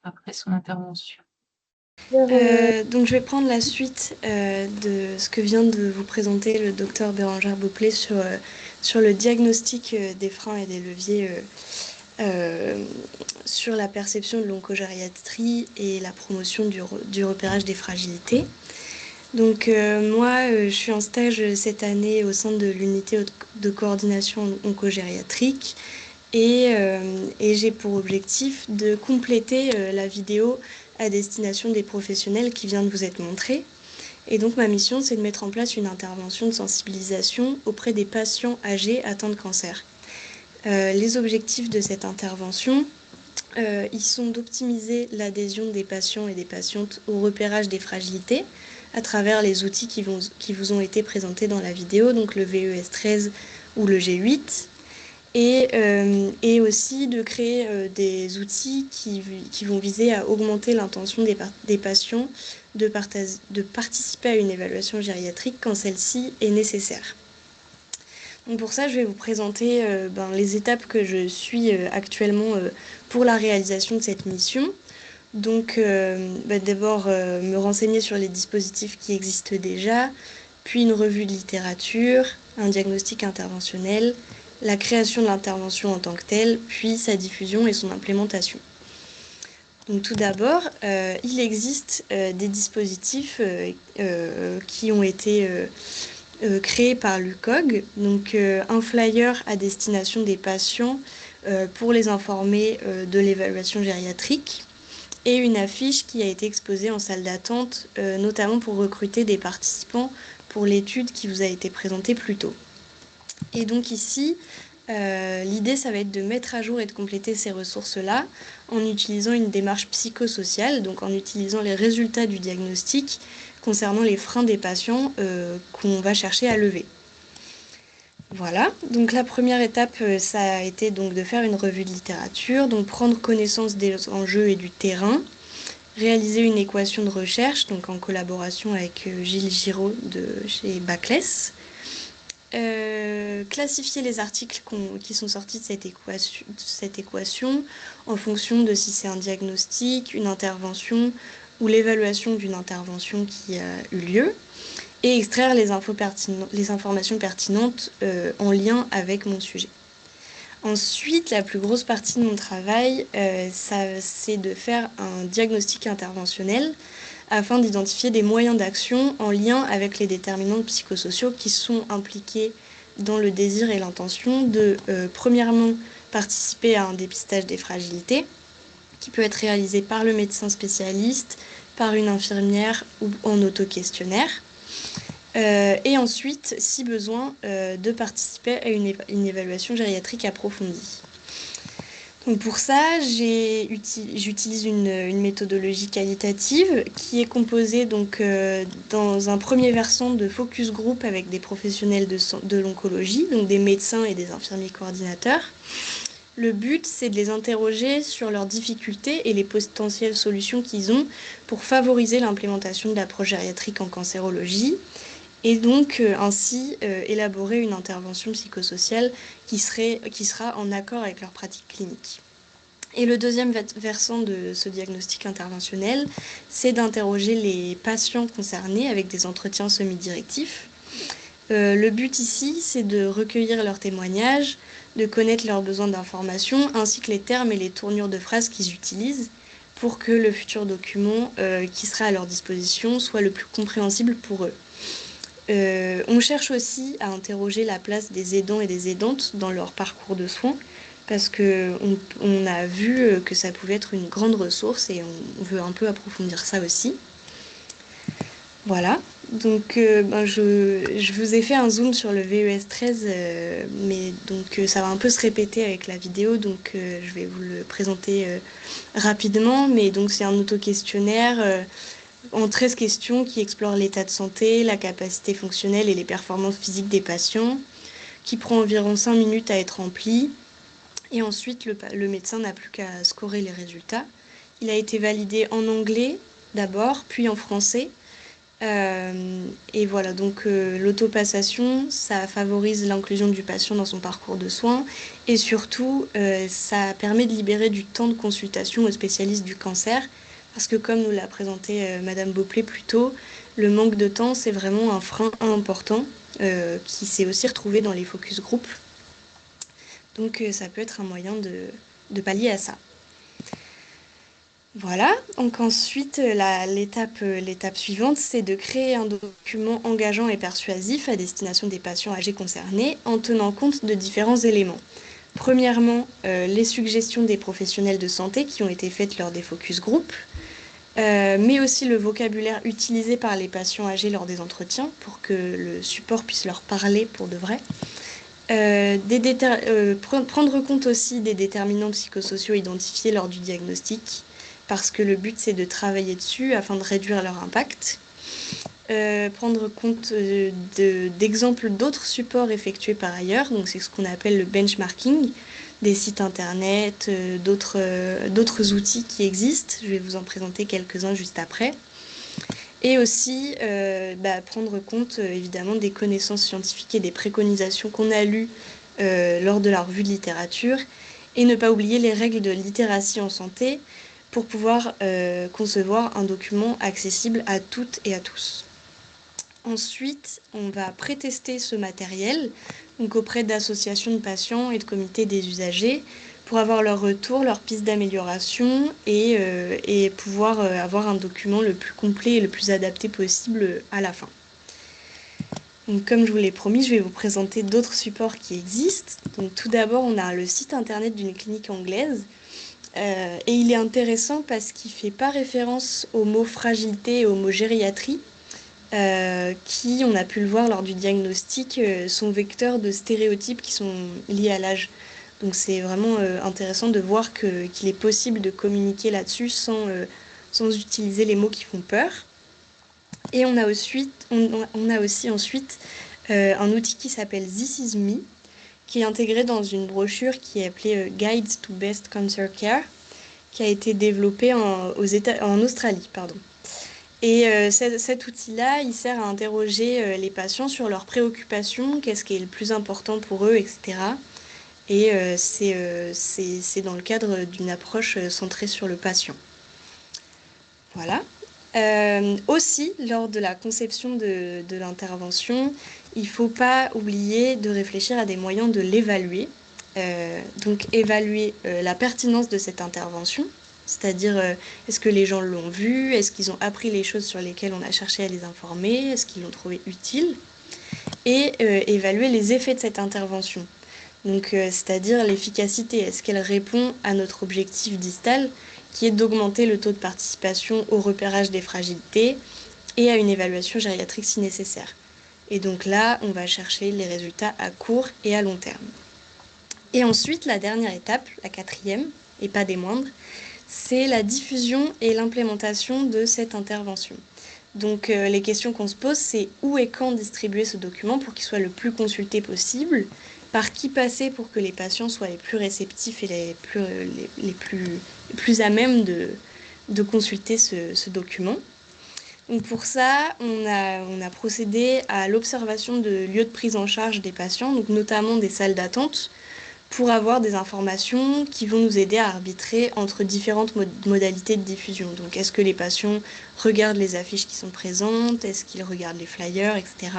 Speaker 2: après son intervention.
Speaker 4: Donc je vais prendre la suite de ce que vient de vous présenter le docteur Bérangère Beauplé sur le diagnostic des freins et des leviers sur la perception de l'oncogériatrie et la promotion du repérage des fragilités. Donc moi, je suis en stage cette année au sein de l'unité de coordination oncogériatrique et j'ai pour objectif de compléter la vidéo à destination des professionnels qui vient de vous être montrée. Et donc ma mission, c'est de mettre en place une intervention de sensibilisation auprès des patients âgés atteints de cancer. Les objectifs de cette intervention, ils sont d'optimiser l'adhésion des patients et des patientes au repérage des fragilités à travers les outils qui vous ont été présentés dans la vidéo, donc le VES13 ou le G8, et aussi de créer des outils qui vont viser à augmenter l'intention des patients de participer à une évaluation gériatrique quand celle-ci est nécessaire. Donc pour ça, je vais vous présenter les étapes que je suis actuellement pour la réalisation de cette mission. Donc d'abord me renseigner sur les dispositifs qui existent déjà, puis une revue de littérature, un diagnostic interventionnel, la création de l'intervention en tant que telle, puis sa diffusion et son implémentation. Donc tout d'abord, il existe des dispositifs qui ont été créés par l'UCOG, donc un flyer à destination des patients pour les informer de l'évaluation gériatrique et une affiche qui a été exposée en salle d'attente, notamment pour recruter des participants pour l'étude qui vous a été présentée plus tôt. Et donc ici, L'idée, ça va être de mettre à jour et de compléter ces ressources-là en utilisant une démarche psychosociale, donc en utilisant les résultats du diagnostic concernant les freins des patients qu'on va chercher à lever. Voilà, donc la première étape, ça a été donc de faire une revue de littérature, donc prendre connaissance des enjeux et du terrain, réaliser une équation de recherche, donc en collaboration avec Gilles Giraud de chez Baclès, classifier les articles qui sont sortis de cette équation en fonction de si c'est un diagnostic, une intervention ou l'évaluation d'une intervention qui a eu lieu, et extraire les informations pertinentes en lien avec mon sujet. Ensuite, la plus grosse partie de mon travail, c'est de faire un diagnostic interventionnel afin d'identifier des moyens d'action en lien avec les déterminants psychosociaux qui sont impliqués dans le désir et l'intention de, premièrement, participer à un dépistage des fragilités, qui peut être réalisé par le médecin spécialiste, par une infirmière ou en auto-questionnaire. Et ensuite, si besoin, de participer à une évaluation gériatrique approfondie. Donc pour ça, j'utilise une méthodologie qualitative qui est composée donc, dans un premier versant de focus group avec des professionnels de l'oncologie, donc des médecins et des infirmiers coordinateurs. Le but, c'est de les interroger sur leurs difficultés et les potentielles solutions qu'ils ont pour favoriser l'implémentation de l'approche gériatrique en cancérologie, et donc ainsi élaborer une intervention psychosociale qui sera en accord avec leur pratique clinique. Et le deuxième versant de ce diagnostic interventionnel, c'est d'interroger les patients concernés avec des entretiens semi-directifs. Le but ici, c'est de recueillir leurs témoignages, de connaître leurs besoins d'information, ainsi que les termes et les tournures de phrases qu'ils utilisent, pour que le futur document qui sera à leur disposition soit le plus compréhensible pour eux. On cherche aussi à interroger la place des aidants et des aidantes dans leur parcours de soins, parce qu'on a vu que ça pouvait être une grande ressource et on veut un peu approfondir ça aussi. Voilà, donc je vous ai fait un zoom sur le VES 13, mais donc ça va un peu se répéter avec la vidéo, donc je vais vous le présenter rapidement, mais donc c'est un auto-questionnaire en 13 questions qui explore l'état de santé, la capacité fonctionnelle et les performances physiques des patients, qui prend environ 5 minutes à être rempli. Et ensuite, le médecin n'a plus qu'à scorer les résultats. Il a été validé en anglais d'abord, puis en français. Et voilà, donc l'autopassation, ça favorise l'inclusion du patient dans son parcours de soins. Et surtout, ça permet de libérer du temps de consultation aux spécialistes du cancer. Parce que comme nous l'a présenté Madame Beauplé plus tôt, le manque de temps, c'est vraiment un frein important qui s'est aussi retrouvé dans les focus group. Donc ça peut être un moyen de pallier à ça. Voilà, donc ensuite l'étape suivante, c'est de créer un document engageant et persuasif à destination des patients âgés concernés en tenant compte de différents éléments. Premièrement, les suggestions des professionnels de santé qui ont été faites lors des focus group, mais aussi le vocabulaire utilisé par les patients âgés lors des entretiens pour que le support puisse leur parler pour de vrai. Prendre compte aussi des déterminants psychosociaux identifiés lors du diagnostic, parce que le but c'est de travailler dessus afin de réduire leur impact. Prendre compte d'exemples d'autres supports effectués par ailleurs, donc c'est ce qu'on appelle le benchmarking, des sites internet, d'autres outils qui existent. Je vais vous en présenter quelques-uns juste après. Et aussi prendre compte évidemment des connaissances scientifiques et des préconisations qu'on a lues lors de la revue de littérature, et ne pas oublier les règles de littératie en santé pour pouvoir concevoir un document accessible à toutes et à tous. Ensuite, on va pré-tester ce matériel donc auprès d'associations de patients et de comités des usagers pour avoir leur retour, leurs pistes d'amélioration et pouvoir avoir un document le plus complet et le plus adapté possible à la fin. Donc, comme je vous l'ai promis, je vais vous présenter d'autres supports qui existent. Donc, tout d'abord, on a le site internet d'une clinique anglaise. Et il est intéressant parce qu'il ne fait pas référence au mot fragilité et au mot gériatrie. qui, on a pu le voir lors du diagnostic, sont vecteurs de stéréotypes qui sont liés à l'âge. Donc c'est vraiment intéressant de voir qu'il est possible de communiquer là-dessus sans utiliser les mots qui font peur. Et on a aussi ensuite un outil qui s'appelle This Is Me, qui est intégré dans une brochure qui est appelée Guide to Best Cancer Care, qui a été développé en Australie, pardon. Et cet outil-là, il sert à interroger les patients sur leurs préoccupations, qu'est-ce qui est le plus important pour eux, etc. Et c'est dans le cadre d'une approche centrée sur le patient. Voilà. Aussi, lors de la conception de l'intervention, il ne faut pas oublier de réfléchir à des moyens de l'évaluer. Donc, évaluer la pertinence de cette intervention, c'est-à-dire est-ce que les gens l'ont vu, est-ce qu'ils ont appris les choses sur lesquelles on a cherché à les informer, est-ce qu'ils l'ont trouvé utile, et évaluer les effets de cette intervention. Donc, c'est-à-dire l'efficacité, est-ce qu'elle répond à notre objectif distal, qui est d'augmenter le taux de participation au repérage des fragilités et à une évaluation gériatrique si nécessaire. Et donc là, on va chercher les résultats à court et à long terme. Et ensuite, la dernière étape, la quatrième, et pas des moindres, c'est la diffusion et l'implémentation de cette intervention. Donc les questions qu'on se pose, c'est où et quand distribuer ce document pour qu'il soit le plus consulté possible, par qui passer pour que les patients soient les plus réceptifs et les plus à même de consulter ce document. Donc pour ça, on a procédé à l'observation de lieux de prise en charge des patients, donc notamment des salles d'attente, pour avoir des informations qui vont nous aider à arbitrer entre différentes modalités de diffusion. Donc est-ce que les patients regardent les affiches qui sont présentes, est-ce qu'ils regardent les flyers, etc.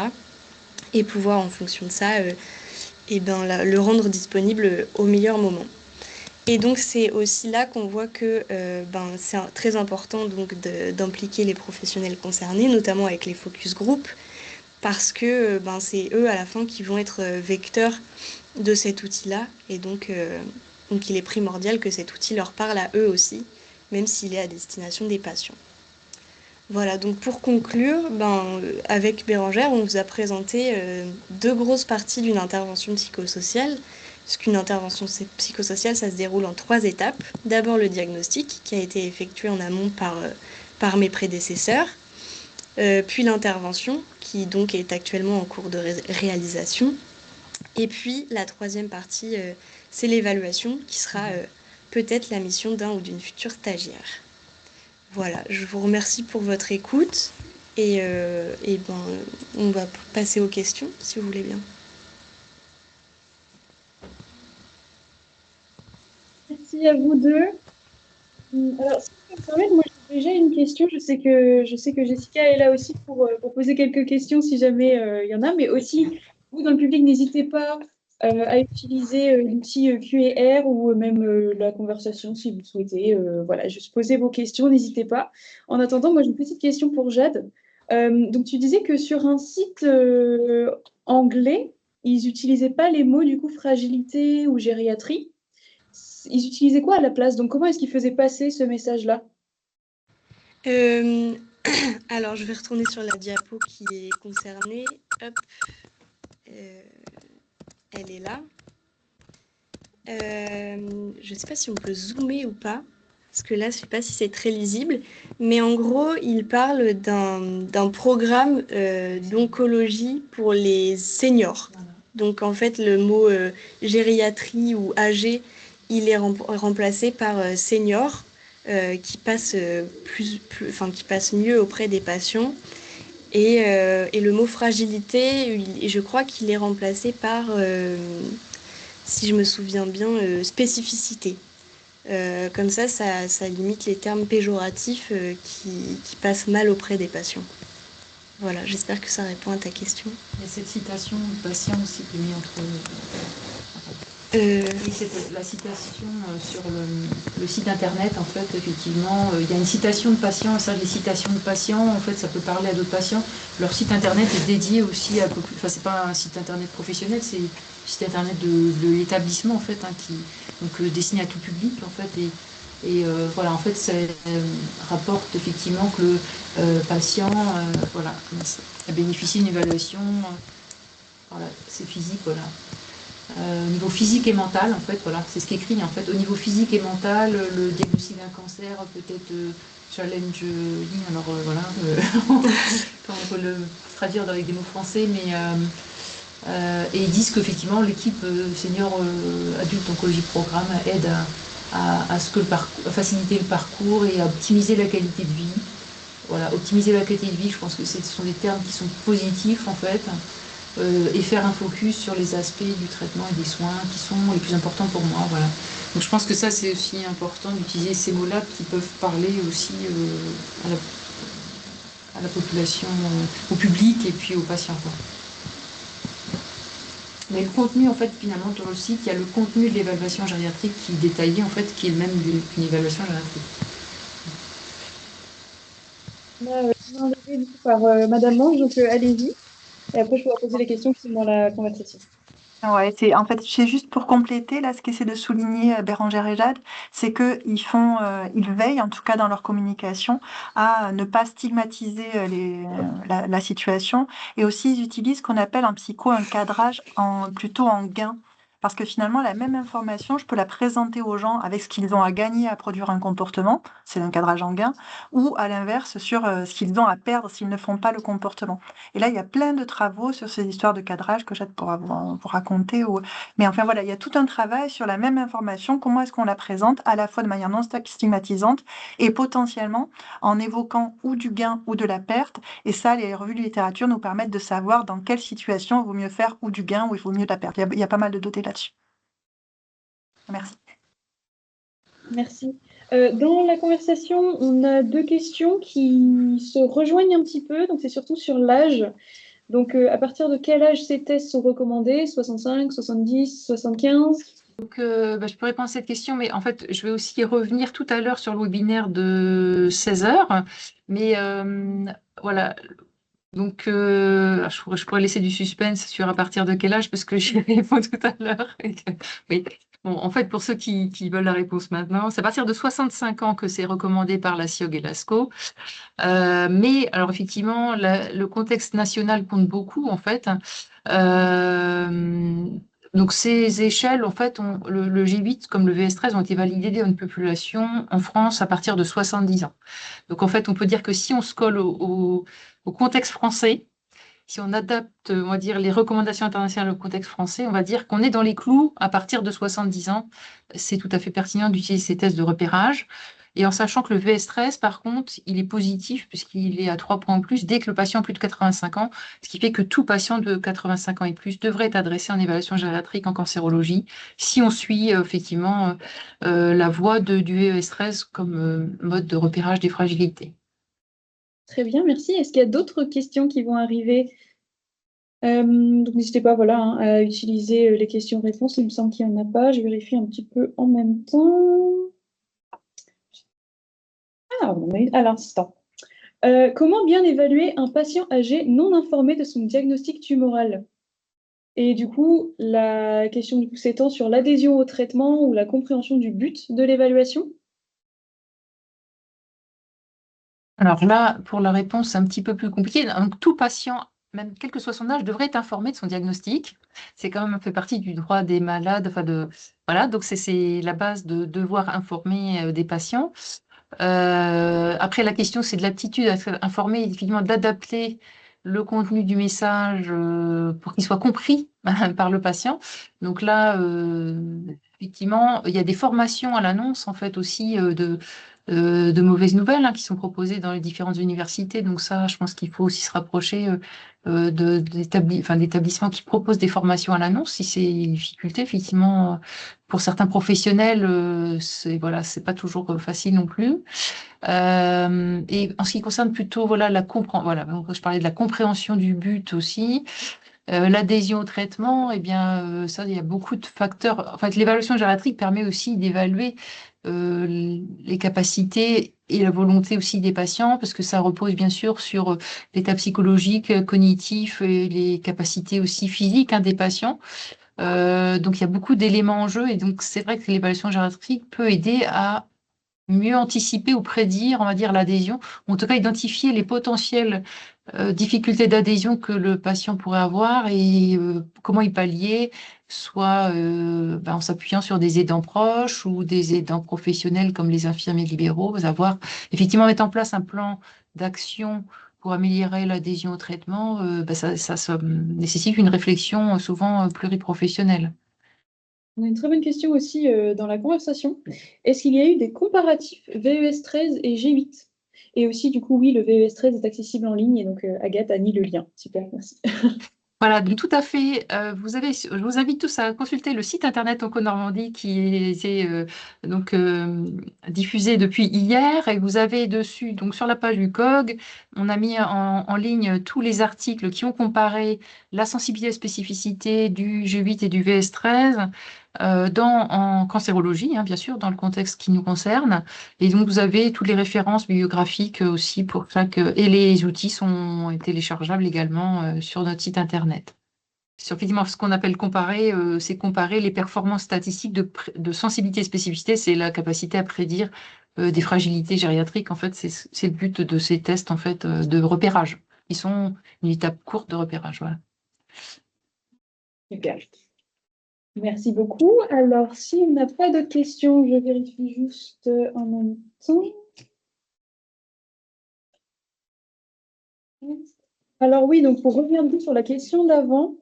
Speaker 4: Et pouvoir en fonction de ça le rendre disponible au meilleur moment. Et donc c'est aussi là qu'on voit que c'est très important donc d'impliquer les professionnels concernés, notamment avec les focus group, parce que c'est eux à la fin qui vont être vecteurs de cet outil-là, et donc il est primordial que cet outil leur parle à eux aussi, même s'il est à destination des patients. Voilà, donc pour conclure, avec Bérangère, on vous a présenté deux grosses parties d'une intervention psychosociale, puisqu'une intervention psychosociale, ça se déroule en 3 étapes. D'abord le diagnostic, qui a été effectué en amont par mes prédécesseurs, puis l'intervention, qui donc est actuellement en cours de réalisation, et puis la 3e partie, c'est l'évaluation, qui sera peut-être la mission d'un ou d'une future stagiaire. Voilà, je vous remercie pour votre écoute et on va passer aux questions, si vous voulez bien.
Speaker 1: Merci à vous deux. Alors, si vous me permettez, moi j'ai déjà une question. Je sais que Jessica est là aussi pour poser quelques questions si jamais il y en a, mais aussi, vous dans le public, n'hésitez pas à utiliser l'outil Q&R ou même la conversation si vous le souhaitez. Voilà, juste poser vos questions, n'hésitez pas. En attendant, moi j'ai une petite question pour Jade. Donc tu disais que sur un site anglais, ils n'utilisaient pas les mots du coup fragilité ou gériatrie. Ils utilisaient quoi à la place? Donc comment est-ce qu'ils faisaient passer ce message-là?
Speaker 4: Alors je vais retourner sur la diapo qui est concernée. Hop. Elle est là. Je ne sais pas si on peut zoomer ou pas, parce que là, je ne sais pas si c'est très lisible, mais en gros, il parle d'un programme d'oncologie pour les seniors. Donc en fait, le mot gériatrie ou âgé, il est remplacé par senior, qui passe qui passe mieux auprès des patients. Et le mot fragilité, je crois qu'il est remplacé par si je me souviens bien, spécificité. Comme ça limite les termes péjoratifs qui passent mal auprès des patients. Voilà, j'espère que ça répond à ta question.
Speaker 2: Il y a cette citation de patient aussi qui est mise entre... Oui, c'était la citation sur le site internet, en fait, effectivement. Il y a une citation de patient, ça, les citations de patients, en fait, ça peut parler à d'autres patients. Leur site internet est dédié aussi à... Enfin, c'est pas un site internet professionnel, c'est le site internet de l'établissement, en fait, donc destiné à tout public, en fait. Et Et voilà, en fait, ça rapporte effectivement que le patient voilà, a bénéficié d'une évaluation, voilà, c'est physique, voilà. Au niveau physique et mental, en fait, voilà, c'est ce qui est écrit. En fait, au niveau physique et mental, le diagnostic d'un cancer peut-être challenging. Alors voilà, comment on peut le traduire avec des mots français, mais et ils disent qu'effectivement l'équipe senior adulte oncologie programme aide à ce que à faciliter le parcours et à optimiser la qualité de vie. Voilà, optimiser la qualité de vie, je pense que ce sont des termes qui sont positifs en fait, et faire un focus sur les aspects du traitement et des soins qui sont les plus importants pour moi. Voilà. Donc je pense que ça c'est aussi important d'utiliser ces mots-là qui peuvent parler aussi à la population, au public et puis aux patients, quoi. Mais le contenu, en fait, finalement, sur le site, il y a le contenu de l'évaluation gériatrique qui est détaillé, en fait, qui est le même qu'une évaluation gériatrique.
Speaker 1: On a enlevé, du coup, par Madame Mange, donc allez-y. Et après, je pourrai poser les questions qui sont dans la conversation.
Speaker 5: Ouais, c'est juste pour compléter là ce qu'essaie de souligner Bérangère et Jade, c'est que ils veillent en tout cas dans leur communication à ne pas stigmatiser la situation, et aussi ils utilisent ce qu'on appelle en psycho un cadrage plutôt en gain. Parce que finalement, la même information, je peux la présenter aux gens avec ce qu'ils ont à gagner à produire un comportement, c'est un cadrage en gain, ou à l'inverse sur ce qu'ils ont à perdre s'ils ne font pas le comportement. Et là, il y a plein de travaux sur ces histoires de cadrage que Jade pourra vous raconter. Mais enfin, voilà, il y a tout un travail sur la même information, comment est-ce qu'on la présente, à la fois de manière non stigmatisante et potentiellement en évoquant ou du gain ou de la perte. Et ça, les revues de littérature nous permettent de savoir dans quelle situation il vaut mieux faire ou du gain ou il vaut mieux de la perte. Il y a pas mal de données là-dessus. Merci.
Speaker 1: Merci. Dans la conversation, on a deux questions qui se rejoignent un petit peu. Donc, c'est surtout sur l'âge. Donc, à partir de quel âge ces tests sont recommandés? 65, 70, 75?
Speaker 2: Donc, je peux répondre à cette question, mais en fait, je vais aussi revenir tout à l'heure sur le webinaire de 16 heures. Mais voilà, donc je pourrais laisser du suspense sur à partir de quel âge, parce que j'y réponds tout à l'heure. Oui. Bon, en fait, pour ceux qui veulent la réponse maintenant, c'est à partir de 65 ans que c'est recommandé par la CIOG et l'ASCO. Mais alors effectivement, le contexte national compte beaucoup en fait. Donc ces échelles, en fait, le G8 comme le VS13 ont été validés dans une population en France à partir de 70 ans. Donc en fait, on peut dire que si on se colle au contexte français, si on adapte, on va dire, les recommandations internationales au contexte français, on va dire qu'on est dans les clous à partir de 70 ans. C'est tout à fait pertinent d'utiliser ces tests de repérage. Et en sachant que le VS13, par contre, il est positif puisqu'il est à 3 points en plus dès que le patient a plus de 85 ans, ce qui fait que tout patient de 85 ans et plus devrait être adressé en évaluation gériatrique en cancérologie si on suit effectivement la voie du VS13 comme mode de repérage des fragilités.
Speaker 1: Très bien, merci. Est-ce qu'il y a d'autres questions qui vont arriver? Donc n'hésitez pas, voilà, hein, à utiliser les questions-réponses. Il me semble qu'il n'y en a pas. Je vérifie un petit peu en même temps. Ah, on en a une à l'instant. Comment bien évaluer un patient âgé non informé de son diagnostic tumoral? Et du coup, la question du coup s'étend sur l'adhésion au traitement ou la compréhension du but de l'évaluation.
Speaker 2: Alors là, pour la réponse, c'est un petit peu plus compliqué. Donc, tout patient, même quel que soit son âge, devrait être informé de son diagnostic. C'est quand même fait partie du droit des malades. Enfin voilà, donc c'est la base de devoir informer des patients. Après, la question, c'est de l'aptitude à être informé et effectivement d'adapter le contenu du message pour qu'il soit compris par le patient. Donc là, effectivement, il y a des formations à l'annonce, en fait, aussi de mauvaises nouvelles qui sont proposées dans les différentes universités. Donc ça, je pense qu'il faut aussi se rapprocher d'établissements qui proposent des formations à l'annonce. Si c'est une difficulté, effectivement, pour certains professionnels, c'est pas toujours facile non plus. Et en ce qui concerne plutôt donc je parlais de la compréhension du but aussi. L'adhésion au traitement, ça, il y a beaucoup de facteurs. En fait, l'évaluation gériatrique permet aussi d'évaluer les capacités et la volonté aussi des patients, parce que ça repose bien sûr sur l'état psychologique, cognitif et les capacités aussi physiques des patients. Donc, il y a beaucoup d'éléments en jeu, et donc c'est vrai que l'évaluation gériatrique peut aider à mieux anticiper ou prédire, on va dire, l'adhésion, ou en tout cas identifier les potentielles difficultés d'adhésion que le patient pourrait avoir et comment y pallier, soit en s'appuyant sur des aidants proches ou des aidants professionnels comme les infirmiers libéraux, avoir effectivement mettre en place un plan d'action pour améliorer l'adhésion au traitement, ça nécessite une réflexion souvent pluriprofessionnelle.
Speaker 1: On a une très bonne question aussi dans la conversation. Est-ce qu'il y a eu des comparatifs VES 13 et G8? Et aussi, du coup, oui, le VES 13 est accessible en ligne et donc Agathe a mis le lien. Super, merci.
Speaker 2: Voilà, donc tout à fait. Je vous invite tous à consulter le site internet Onco-Normandie qui est diffusé depuis hier et vous avez dessus, donc sur la page du COG, on a mis en ligne tous les articles qui ont comparé la sensibilité et spécificité du G8 et du VS13 en cancérologie, hein, bien sûr, dans le contexte qui nous concerne. Et donc, vous avez toutes les références bibliographiques aussi pour chaque... et les outils sont téléchargeables également sur notre site Internet. Sur effectivement, ce qu'on appelle comparer, c'est comparer les performances statistiques de sensibilité et spécificité, c'est la capacité à prédire des fragilités gériatriques. En fait, c'est le but de ces tests en fait, de repérage. Ils sont une étape courte de repérage. Voilà.
Speaker 1: Super. Merci beaucoup. Alors, si on n'a pas de questions, je vérifie juste en même temps. Alors oui, donc pour revenir un peu sur la question d'avant,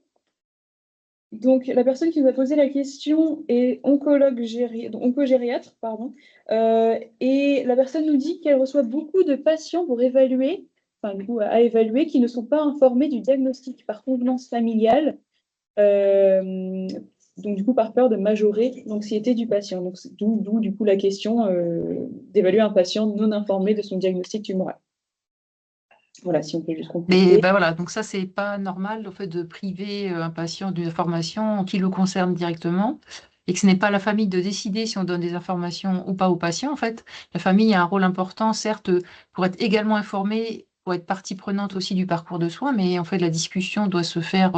Speaker 1: donc la personne qui nous a posé la question est oncogériatre, pardon, et la personne nous dit qu'elle reçoit beaucoup de patients pour évaluer, enfin du coup à évaluer, qui ne sont pas informés du diagnostic par convenance familiale. Donc, du coup, par peur de majorer l'anxiété du patient. Donc, d'où, du coup, la question d'évaluer un patient non informé de son diagnostic tumoral. Voilà, si on peut juste compléter.
Speaker 2: Mais voilà, donc ça, c'est pas normal, le fait de priver un patient d'une information qui le concerne directement et que ce n'est pas la famille de décider si on donne des informations ou pas au patient. En fait, la famille a un rôle important, certes, pour être également informée, pour être partie prenante aussi du parcours de soins, mais en fait, la discussion doit se faire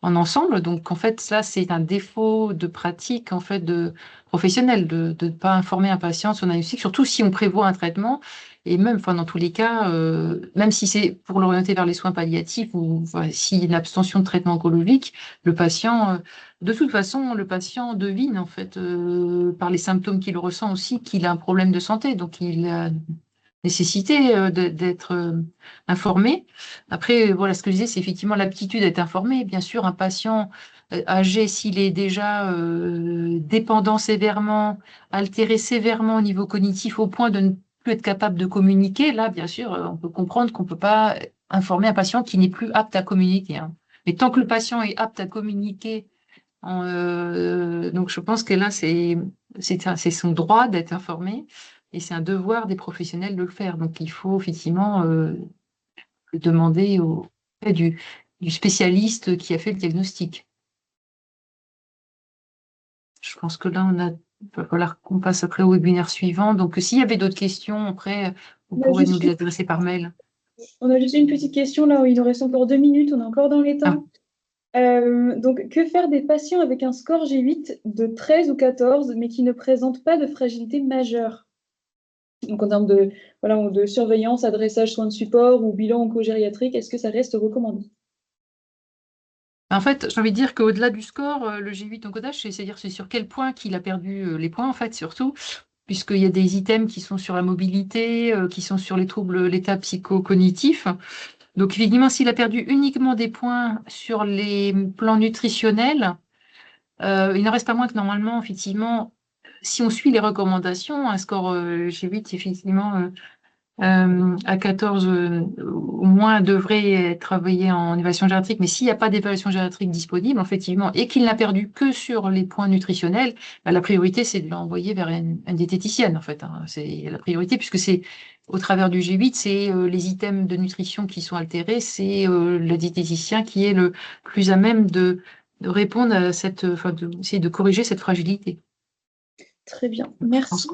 Speaker 2: en ensemble. Donc, en fait, ça, c'est un défaut de pratique, en fait, de professionnel, de ne pas informer un patient de son diagnostic, surtout si on prévoit un traitement. Et même, enfin, dans tous les cas, même si c'est pour l'orienter vers les soins palliatifs ou s'il y a une abstention de traitement oncologique, le patient, de toute façon, le patient devine en fait par les symptômes qu'il ressent aussi qu'il a un problème de santé, donc il a nécessité d'être informé. Après, voilà, ce que je disais, c'est effectivement l'aptitude d'être informé. Bien sûr, un patient âgé, s'il est déjà dépendant sévèrement, altéré sévèrement au niveau cognitif, au point de ne plus être capable de communiquer, là, bien sûr, on peut comprendre qu'on ne peut pas informer un patient qui n'est plus apte à communiquer. Hein. Mais tant que le patient est apte à communiquer, donc je pense que là, c'est son droit d'être informé et c'est un devoir des professionnels de le faire. Donc il faut effectivement demander auprès du spécialiste qui a fait le diagnostic. Je pense que là, il va falloir qu'on passe après au webinaire suivant. Donc, s'il y avait d'autres questions, après, vous pourrez nous les adresser par mail.
Speaker 1: On a juste une petite question là où il nous reste encore 2 minutes, on est encore dans les temps. Donc, que faire des patients avec un score G8 de 13 ou 14, mais qui ne présentent pas de fragilité majeure? Donc, en termes de surveillance, adressage, soins de support ou bilan oncogériatrique, est-ce que ça reste recommandé?
Speaker 2: En fait, j'ai envie de dire qu'au-delà du score, le G8 encodage, c'est-à-dire c'est sur quel point qu'il a perdu les points, en fait, surtout, puisqu'il y a des items qui sont sur la mobilité, qui sont sur les troubles, l'état psychocognitif. Donc, évidemment, s'il a perdu uniquement des points sur les plans nutritionnels, il n'en reste pas moins que normalement, effectivement, si on suit les recommandations, un score G8, effectivement, à 14 au moins devrait être travaillé en évaluation gériatrique, mais s'il n'y a pas d'évaluation gériatrique disponible, effectivement, et qu'il n'a perdu que sur les points nutritionnels, la priorité, c'est de l'envoyer vers une diététicienne, en fait. Hein. C'est la priorité, puisque c'est au travers du G8, c'est les items de nutrition qui sont altérés, c'est le diététicien qui est le plus à même de répondre à d'essayer de corriger cette fragilité.
Speaker 1: Très bien, merci.